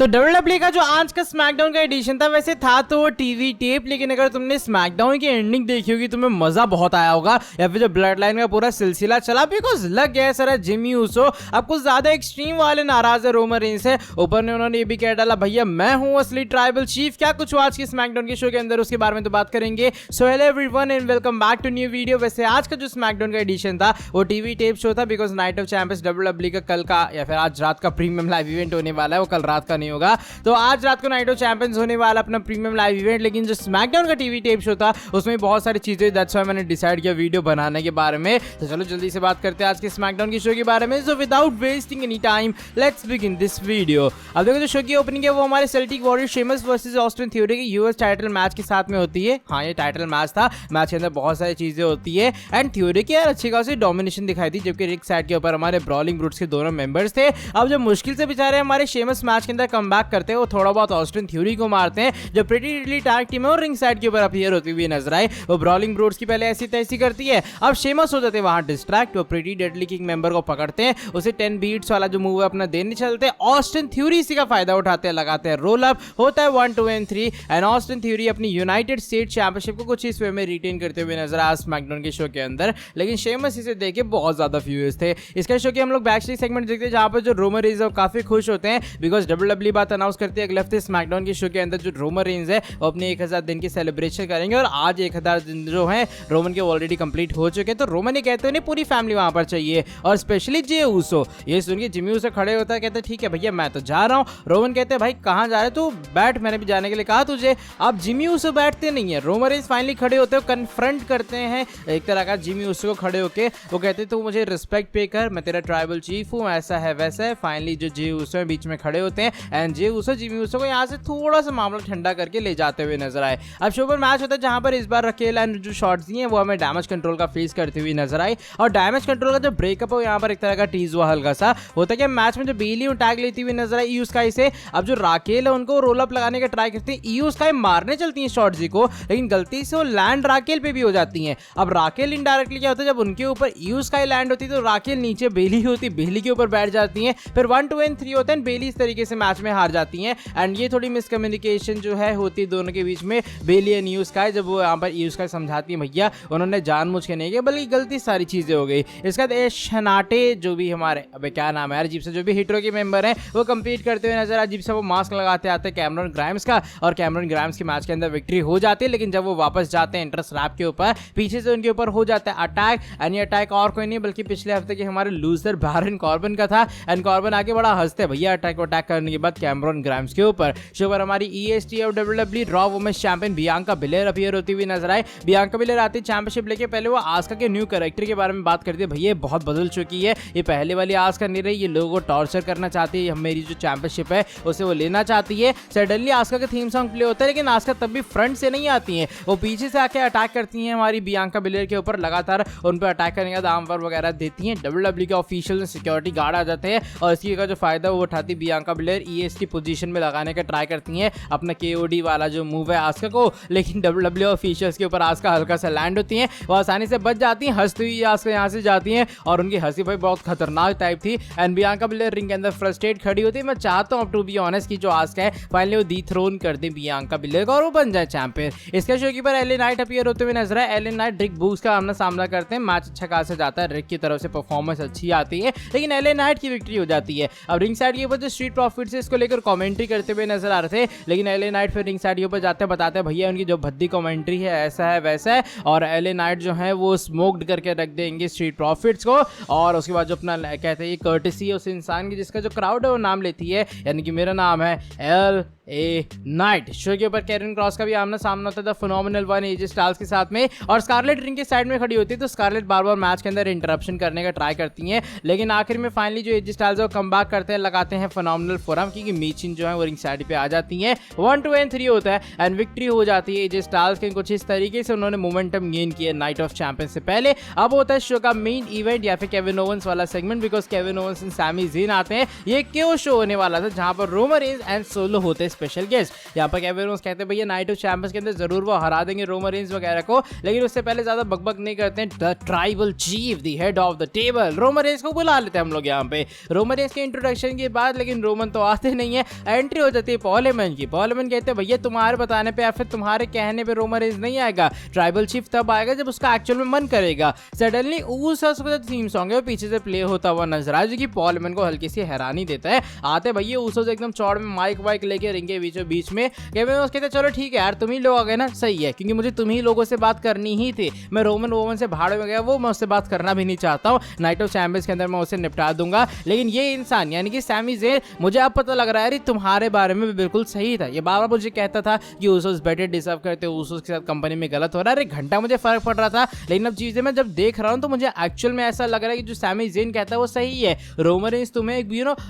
तो डब्ल्यूडब्ल्यूई का जो आज का स्मैकडाउन का एडिशन था वैसे था तो वो टीवी टेप, लेकिन अगर तुमने स्मैकडाउन की एंडिंग देखी होगी तुम्हें मजा बहुत आया होगा, या फिर जो ब्लड लाइन का पूरा सिलसिला चला, बिकॉज लग गया सारा जिमी ऊसो अब कुछ ज्यादा एक्सट्रीम वाले नाराज है रोमन रेंस से। ऊपर ने उन्होंने ये भी कह डाला भैया मैं हूं असली ट्राइबल चीफ। क्या कुछ आज के स्मैकडाउन के शो के अंदर उसके बारे में तो बात करेंगे। So hello everyone and welcome back to new video. वैसे आज का जो स्मैकडाउन का एडिशन था वो टीवी टेप शो था, because Night of Champions WWE का कल का या फिर आज रात का प्रीमियम लाइव इवेंट होने वाला है, वो कल रात का नहीं होगा। तो आज रात को नाइट ऑफ चैंपियंस होने वाला अपना प्रीमियम लाइव इवेंट, लेकिन जो स्मैकडाउन का टीवी टेप शो था उसमें बहुत सारी चीजें, दैट्स व्हाई मैंने डिसाइड किया वीडियो बनाने के बारे में। तो चलो जल्दी से बात करते हैं आज के स्मैकडाउन के शो के बारे में। So without wasting any time let's begin this video. अब देखो जो शो की ओपनिंग है वो हमारे Celtic warrior Sheamus versus Austin theory के यूएस टाइटल मैच के साथ में होती है। हाँ ये टाइटल मैच था, मैच के अंदर बहुत सारी चीजें होती है एंड थ्योरी की यार अच्छी खासी डोमिनेशन दिखाई थी, जबकि रिक साइड के ऊपर हमारे ब्रॉलिंग ब्रूट्स के दोनों मेंबर्स थे। अब जो मुश्किल से बेचारे हमारे शेमस मैच के अंदर कमबैक करते हैं, वो थोड़ा बहुत ऑस्टिन थ्योरी को मारते हैं, जो प्रीटी डिडली टैग टीम है और रिंग साइड के ऊपर अपीयर होती हुई नजर आए। वो ब्रॉलिंग ब्रूट्स की पहले ऐसी तैसी करती है, अब शेमस हो जाते हैं वहां डिस्ट्रैक्ट। वो प्रीटी डिडली किंग मेंबर को पकड़ते हैं, उसे 10 बीट्स वाला जो मूव है अपना देने चलते हैं। ऑस्टिन थ्योरी इसी का फायदा उठाते हैं, लगाते हैं रोल अप, होता है 1 2 and 3 एंड ऑस्टिन थ्योरी अपनी यूनाइटेड स्टेट चैंपियनशिप को कुछ इस वे में रिटेन करते हुए नजर आया स्मैकडाउन के शो के अंदर। लेकिन शेमस इसे देखे बहुत ज्यादा फ्यूरियस थे। इसका शो के हम लोग बैक स्टेज सेगमेंट देखते हैं, जहां पर जो रोमन रेंस काफी खुश होते हैं, बिकॉज डब्ल्यूडब्ल्यूई बात अनाउंस करती है अगले हफ्ते स्मैकडाउन के शो के अंदर जो रोमन रेंस है वो अपने 1000 दिन की सेलिब्रेशन करेंगे, और आज 1000 दिन जो है रोमन के ऑलरेडी कंप्लीट हो चुके हैं। तो रोमन ये कहते हैं पूरी फैमिली वहां पर चाहिए, और स्पेशली जे ऊसो। ये सुन के जिमी ऊसो खड़े होता है, कहते हैं ठीक है भैया मैं तो जा रहा हूँ। रोमन कहते हैं भाई कहाँ जा रहे हो, तू बैठ, मैंने भी जाने के लिए कहा तुझे। अब जिमी ऊसो बैठते नहीं है, रोमन रेंस फाइनली खड़े होते हैं, कन्फ्रंट करते हैं एक तरह का जिमी ऊसो को खड़े होके। वो कहते हैं तू मुझे रिस्पेक्ट पे कर, मैं तेरा ट्राइबल चीफ हूँ, ऐसा है वैसा है। फाइनली जो जे ऊसो बीच में खड़े होते हैं and Jey Uso Jimmy Uso को यहाँ से थोड़ा सा मामला ठंडा करके ले जाते हुए नजर आए। अब शो पर मैच होता है जहां पर इस बार रकेल एंड जो शॉट्स दिए वो हमें डैमेज कंट्रोल का फेस करते हुए नजर आए, और डैमेज कंट्रोल का जो ब्रेकअप है यहाँ पर एक तरह का टीज हुआ हल्का सा। होता है कि मैच में जो बेली टैग लेती हुई नजर आई ईयू स्काई से। अब जो राकेल है उनको रोल अप लगाने का ट्राई करती है, ईयू स्काई मारने चलती है शॉट्स को, लेकिन गलती से वो लैंड राकेल पे भी हो जाती है। अब राकेल इनडायरेक्टली क्या होता है, जब उनके ऊपर ईयू स्काई लैंड होती है तो राकेल नीचे बेली होती है, बेली के ऊपर बैठ जाती है। फिर 1 2 and 3 होते हैं, बेली इस तरीके से मैच में हार जाती है। एंड ये थोड़ी मिसकम्युनिकेशन जो है होती है दोनों के बीच में, बेली एंड ईयू स्काई। जब वो यहाँ पर ईयू स्काई समझाती है भैया उन्होंने जानबूझ के नहीं किया, बल्कि गलती सारी चीजें हो गई। इसके बाद शनाटे जो भी हमारे अबे क्या नाम है यार जिप्सा, जो भी हिटरो के मेंबर हैं वो कंप्लीट करते हुए नजर आ। जिप्सा वो मास्क लगाते आते हैं कैमरन ग्राइम्स का, और कैमरन ग्राइम्स के मैच के अंदर विक्ट्री हो जाती है। लेकिन जब वो वापस जाते हैं इंटरेस्ट रैप के ऊपर, पीछे से उनके ऊपर हो जाता है अटैक, एंड ये अटैक और कोई नहीं बल्कि पिछले हफ्ते के हमारे लूजर बैरन कॉर्बन का था। एंड कॉर्बन आके बड़ा हंसते भैया अटैक करने के बाद कैमरन ग्राइम्स के ऊपर। शो पर हमारी ईएसटी और WWE Raw women's champion Bianca Belair appear होती हुई नजर आए। बियांका बिलेर आती चैंपियनशिप लेके, पहले वो आस्का के न्यू कैरेक्टर के बारे में बात करती है, भैया बहुत बदल चुकी है, ये पहले वाली आस्का नहीं रही, ये लोगों को टॉर्चर करना चाहती है, मेरी जो चैंपियनशिप है उसे वो लेना चाहती है। सडनली आस्का का थीम सॉन्ग प्ले होता है, लेकिन आस्का तब भी फ्रंट से नहीं आती है, वो पीछे से आके अटैक करती हैं हमारी बियांका बिलेर के ऊपर, लगातार उन पर अटैक करने का दाम पर वगैरह देती हैं। डब्ल्यूडब्ल्यूई के ऑफिशियल सिक्योरिटी गार्ड आ जाते हैं, और इसी का जो फायदा वो उठाती बियांका बिलेर ईएसटी पोजीशन में लगाने का ट्राई करती हैं, अपना केओडी वाला जो मूव है आस्का को। लेकिन डब्ल्यूडब्ल्यूई ऑफिशियल्स के ऊपर आस्का हल्का सा लैंड होती हैं, वो आसानी से बच जाती हैं, हंसती हुई आस्का यहाँ से जाती हैं, और उनकी हंसी भाई बहुत खतरनाक टाइप थी। एंड बियांका बिलेर रिंग के अंदर फ्रस्ट्रेट खड़ी होती है। मैं चाहता हूँ टू बी ऑनेस्ट कि जो आस्का है फाइनली वो डिथ्रोन कर दे बियांका बिलेर को और वो बन जाए चैंपियन। इसके शो के ऊपर एलए नाइट अपीयर होते हुए नजर है। एलए नाइट रिक बूक्स का आमना सामना करते हैं, मैच अच्छा खासा जाता है, रिक की तरफ से परफॉर्मेंस अच्छी आती है, लेकिन एलए नाइट की विक्ट्री हो जाती है। अब रिंग साइड के ऊपर जो स्ट्रीट प्रॉफिट्स है इसको लेकर कमेंट्री करते हुए नजर आ रहे थे, लेकिन एलए नाइट फिर रिंग साइड के ऊपर जाते बताते हैं भैया उनकी जो भद्दी कमेंट्री है ऐसा है वैसा है, और एलए नाइट जो है वो स्मोक्ड करके रख देंगे स्ट्रीट प्रॉफिट्स को। और उसके बाद जो अपना कहते हैं ये कर्टेसी है उस इंसान की जिसका जो क्राउड है वो नाम लेती है, यानी कि मेरा नाम है एल ए नाइट। शो के ऊपर कैरन क्रॉस का भी आमना सामना होता था फिनोमिनल वन एजे स्टाइल्स के साथ में, और स्कारलेट रिंग के साइड में खड़ी होती है, तो स्कारलेट बार बार मैच के अंदर इंटरप्शन करने का ट्राई करती हैं, लेकिन आखिर में फाइनली जो एजे स्टाइल्स है वो कमबैक करते हैं, लगाते हैं फिनोमिनल फोरम, क्योंकि मीचिन जो है वो रिंग साइड पे आ जाती हैं। 1 2 and 3 होता है एंड विक्ट्री हो जाती है एजे स्टाइल्स के। कुछ इस तरीके से उन्होंने मोमेंटम गेन किया नाइट ऑफ चैंपियन से पहले। अब होता है शो का मेन इवेंट या फिर केविन ओवेंस वाला segment, because Kevin Owens and Sami Zayn आते हैं। ये क्यों शो होने वाला था जहां पर रोमन रेंस एंड सोलो होते स्पेशल गेस्ट। यहाँ पर केविन ओवंस कहते हैं भैया नाइट ऑफ चैंपियंस के अंदर जरूर वो हरा देंगे रोमन रेंस वगैरह को, लेकिन उससे पहले ज्यादा बकबक नहीं करते हैं। The tribal chief, the head of the table, Roman Reigns को बुला लेते हैं हम लोग यहाँ पे। रोमन रेंस के इंट्रोडक्शन के बाद लेकिन रोमन तो आते नहीं है, एंट्री हो जाती है पॉल हेमन की। पॉल हेमन कहते हैं भैया तुम्हारे बताने पे या फिर तुम्हारे कहने पे रोमन रेंस नहीं आएगा, ट्राइबल चीफ तब आएगा जब उसका एक्चुअल में मन करेगा। सडनली ऊसोस का थीम सॉन्ग है वो पीछे से प्ले होता हुआ नजर आया, जो कि पॉल हेमन को हल्की सी हैरानी देता है। आते भैया ऊसोस एकदम चौड़ में माइक वाइक लेके रिंग के बीचों बीच में। केविन ओवंस कहते चलो ठीक है यार तुम ही लोग आ गए ना, सही है, क्योंकि मुझे तुम ही लोगों से बात करनी ही थी। मैं रोमन वोमन से भाड़ में गया, वो मैं उससे बात करना भी नहीं चाहता हूँ। नाइट ऑफ चैंपियंस के अंदर मैं उसे निपटा दूंगा, लेकिन ये इंसान यानी कि सैमी ज़ेन, मुझे अब पता लग रहा है तुम्हारे बारे में भी बिल्कुल सही था। ये बार बार मुझे कहता था कि ऊसोस बेटर डिजर्व करते, ऊसोस के साथ कंपनी में गलत हो रहा है। अरे घंटा मुझे फर्क पड़ रहा था, लेकिन अब चीजें मैं जब देख रहा हूँ तो मुझे एक्चुअल में ऐसा लग रहा है कि जो सैमी ज़ेन कहता है वो सही है। रोमन रेंस तुम्हें एक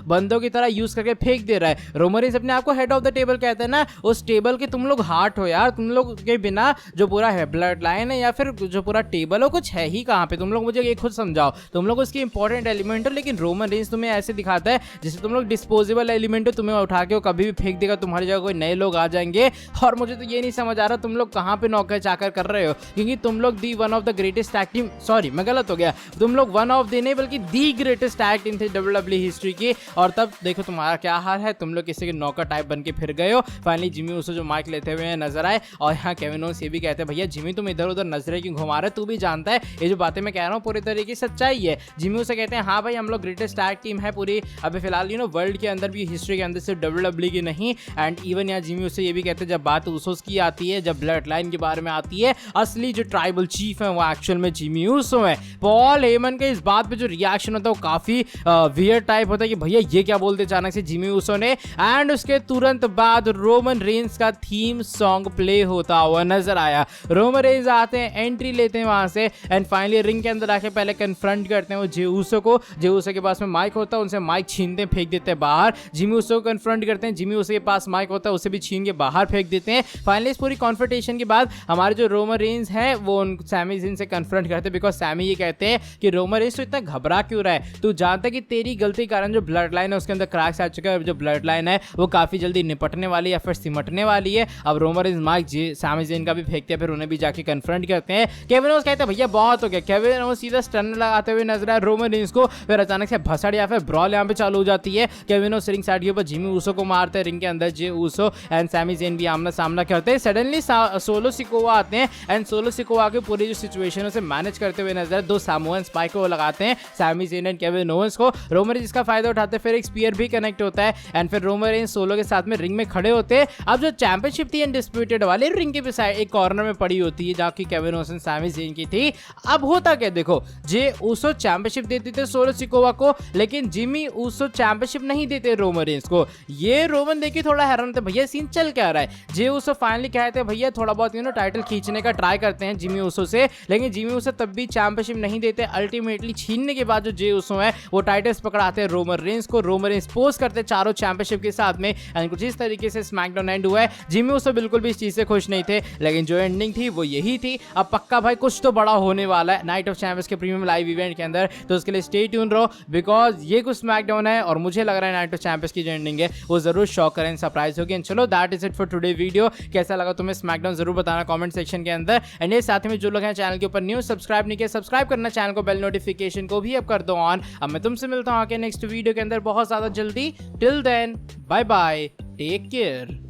बंदों की तरह यूज करके फेंक दे रहा है। रोमन रेंस अपने आप को हेड ऑफ द टेबल कहते हैं ना, उस टेबल के तुम लोग हार्ट हो यार, तुम लोग के बिना जो पूरा है ब्लड लाइन है या फिर जो पूरा टेबल हो कुछ है ही कहाँ पे, तुम लोग मुझे ये खुद समझाओ, तुम लोग उसकी इंपॉर्टेंट एलिमेंट हो। लेकिन रोमन रेंस तुम्हें ऐसे दिखाता है जैसे तुम लोग डिस्पोजेबल एलिमेंट हो, तुम्हें उठा के वो कभी भी फेंक देगा, तुम्हारी जगह कोई नए लोग आ जाएंगे। और मुझे तो ये नहीं समझ आ रहा तुम लोग कहाँ पे नौकर चाकर कर रहे हो, क्योंकि तुम लोग the one of the greatest tag team, sorry मैं गलत हो गया, तुम लोग वन ऑफ द नहीं बल्कि दी ग्रेटेस्ट टैग टीम थे डब्ल्यूडब्ल्यूई हिस्ट्री की। और तब देखो तुम्हारा क्या हाल है, तुम लोग किसी के नौकर टाइप बन के फिर गए हो। फाइनली जिमी ऊसो जो माइक लेते हुए नजर आए, और यहाँ केविन ओवंस ये भी कहते हैं भैया जिमी तुम इधर उधर नजरें क्यों घुमा रहे, तू भी जानता है ये जो बातें मैं कह रहा हूँ पूरी तरीके से सच्चाई है। जिमी ऊसो कहते हैं हाँ भाई हम लोग ग्रेटेस्ट टैग टीम है पूरी अभी फिलहाल वर्ल्ड के अंदर भी, हिस्ट्री के अंदर सिर्फ डब्ल्यूडब्ल्यूई की नहीं। एंड इवन यहाँ जिमी ऊसो ये भी कहते हैं जब बात ऊसोस की आती है, जब ब्लड लाइन के बारे में आती है, असली जो ट्राइबल चीफ है वो एक्चुअल में जिमी ऊसो है। पॉल हेमन के इस बात पे जो रिएक्शन होता है वो काफी वियर्ड टाइप होता है कि भैया ये क्या बोलते अचानक से जिमी ऊसो ने। एंड उसके तुरंत बाद रोमन रेंस का थीम सॉन्ग प्ले होता हुआ नजर आया। रोमन रेंस आते हैं, एंट्री लेते हैं वहां से, एंड फाइनली रिंग के अंदर आके पहले कन्फ्रंट करते हैं वो जे ऊसो को। जे ऊसो के पास में माइक होता है, उनसे माइक छीनते फेंक देते हैं बाहर। जिमी ऊसो को कन्फ्रंट करते हैं, जिमी ऊसो के पास माइक होता है, उसे भी छीन के बाहर फेंक देते हैं। फाइनली इस पूरी कॉन्फ्रंटेशन के बाद हमारे जो रोमन रेंस हैं वो सैमी ज़ेन से कन्फ्रंट करते हैं, बिकॉज सैमी ये कहते हैं कि रोमन रेंस तो इतना घबरा क्यों रहा है, तू जानता है कि तेरी गलती के कारण जो ब्लड लाइन है उसके अंदर क्रैक्स आ चुका है, जो ब्लड लाइन है वो काफी जल्दी निपटने वाली है या फिर सिमटने वाली है। अब Roman Reigns mic Sami Zayn का भी फेंकते हैं, फिर उन्हें भी जाके कन्फ्रंट करते हैं। केविन ओवंस कहते हैं भैया बहुत हो गया। केविन ओवंस सीधा स्टन लगाते हुए नजर आए रोमन रेंस को, फिर अचानक से भसड़ या फिर ब्रॉल यहाँ पे चालू हो जाती है। केविन ओवंस रिंग साइड के ऊपर जिमी ऊसो को मारते हैं, रिंग के अंदर Jey Uso and Sami Zen भी आमना सामना करते हैं। सडनली सोलो सिकोवा आते हैं, एंड सोलो सिकोवा के पूरी जो सिचुएशन है उसे मैनेज करते हुए नजर दो सामोअन स्पाइक को लगाते हैं Sami Zayn and Kevin Owens को। रोमन रेंस इसका फायदा उठाते हैं, फिर एक स्पीयर भी कनेक्ट होता है, एंड फिर रोमन रेंस सोलो के साथ में रिंग में खड़े होते हैं। अब जो चैंपियनशिप थी अनडिस्प्यूटेड वाले रिंग के साइड एक कॉर्नर में पड़ी होती है जहाँ की Kevin Owens and Sami Zayn की थी। अब होता क्या देखो, जे ऊसो चैंपियनशिप देते थे सोलो सिकोवा को, लेकिन जिमी ऊसो चैंपियनशिप नहीं देते रोमन रेंस को। ये रोमन देखिए थोड़ा हैरान थे भैया सीन चल क्या रहा है। जे ऊसो फाइनली कहते हैं भैया थोड़ा बहुत टाइटल खींचने का ट्राई करते हैं जिमी ऊसो से, लेकिन जिमी ऊसो तब भी चैंपियनशिप नहीं देते। अल्टीमेटली छीनने के बाद जो जे ऊसो है वो टाइटल्स पकड़ाते हैं रोमन रेंस को। रोमन रेंस पोज करते चारों चैंपियनशिप के साथ में, एंड कुछ इस तरीके से स्मैकडाउन एंड हुआ है। जिमी ऊसो बिल्कुल भी इस चीज से खुश नहीं थे, लेकिन जो एंडिंग थी वो यही थी। अब पक्का भाई कुछ तो बड़ा होने वाला है नाइट ऑफ चैंपियंस के प्रीमियम लाइव इवेंट के अंदर, तो उसके लिए स्टे ट्यून रहो, बिकॉज ये कुछ स्मैकडाउन है और मुझे लग रहा है नाइट ऑफ चैंपियंस की जो एंडिंग है वो जरूर शॉक करें, सरप्राइज होगी। एंड चलो that is it for today video. कैसा लगा तुम्हें स्मैकडाउन जरूर बताना कमेंट सेक्शन के अंदर। एंड ये साथ में जो लोग हैं चैनल के ऊपर न्यू सब्सक्राइब नहीं किया, सब्सक्राइब करना, चैनल को बेल नोटिफिकेशन को भी अब कर दो ऑन। अब मैं तुमसे मिलता हूँ आके नेक्स्ट वीडियो के अंदर बहुत ज्यादा जल्दी। Till then bye bye, take care.